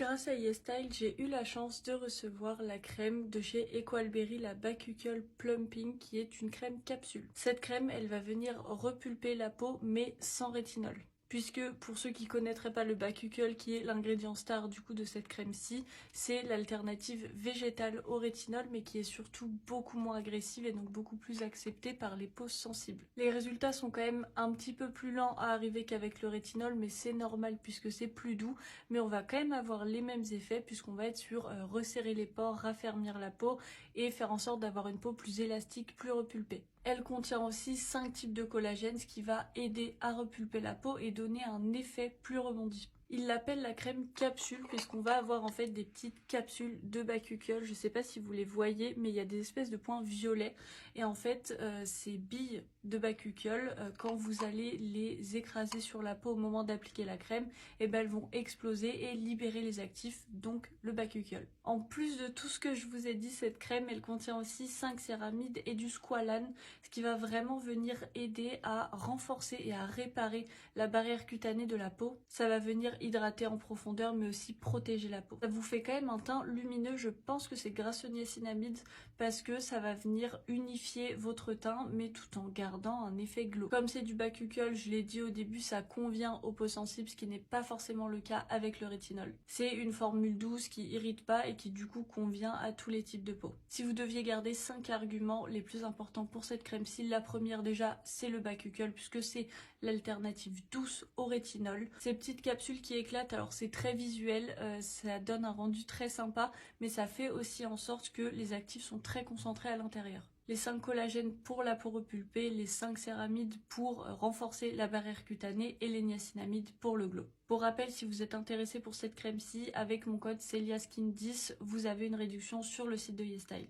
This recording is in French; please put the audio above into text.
grâce à YesStyle, j'ai eu la chance de recevoir la crème de chez Equalberry, la Bakuchiol Plumping, qui est une crème capsule. Cette crème, elle va venir repulper la peau, mais sans rétinol. Puisque pour ceux qui connaîtraient pas le Bakuchiol, qui est l'ingrédient star du coup de cette crème-ci, c'est l'alternative végétale au rétinol, mais qui est surtout beaucoup moins agressive et donc beaucoup plus acceptée par les peaux sensibles. Les résultats sont quand même un petit peu plus lents à arriver qu'avec le rétinol, mais c'est normal puisque c'est plus doux, mais on va quand même avoir les mêmes effets puisqu'on va être sur resserrer les pores, raffermir la peau et faire en sorte d'avoir une peau plus élastique, plus repulpée. Elle contient aussi 5 types de collagène, ce qui va aider à repulper la peau et donner un effet plus rebondi. Il l'appelle la crème capsule puisqu'on va avoir en fait des petites capsules de Bakuchiol. Je sais pas si vous les voyez, mais il y a des espèces de points violets. Et en fait, ces billes de Bakuchiol, quand vous allez les écraser sur la peau au moment d'appliquer la crème, et ben elles vont exploser et libérer les actifs, donc le Bakuchiol. En plus de tout ce que je vous ai dit, cette crème, elle contient aussi 5 céramides et du squalane, ce qui va vraiment venir aider à renforcer et à réparer la barrière cutanée de la peau. Ça va venir hydrater en profondeur mais aussi protéger la peau. Ça vous fait quand même un teint lumineux, je pense que c'est grâce au niacinamide parce que ça va venir unifier votre teint mais tout en gardant un effet glow. Comme c'est du Bakuchiol, je l'ai dit au début, ça convient aux peaux sensibles, ce qui n'est pas forcément le cas avec le rétinol. C'est une formule douce qui irrite pas et qui du coup convient à tous les types de peau. Si vous deviez garder 5 arguments les plus importants pour cette crème-ci, la première déjà c'est le Bakuchiol puisque c'est l'alternative douce au rétinol. Ces petites capsules qui éclatent, alors c'est très visuel, ça donne un rendu très sympa, mais ça fait aussi en sorte que les actifs sont très concentrés à l'intérieur. Les 5 collagènes pour la peau repulpée, les 5 céramides pour renforcer la barrière cutanée et les niacinamides pour le glow. Pour rappel, si vous êtes intéressé pour cette crème-ci, avec mon code CELIASKIN10, vous avez une réduction sur le site de YesStyle.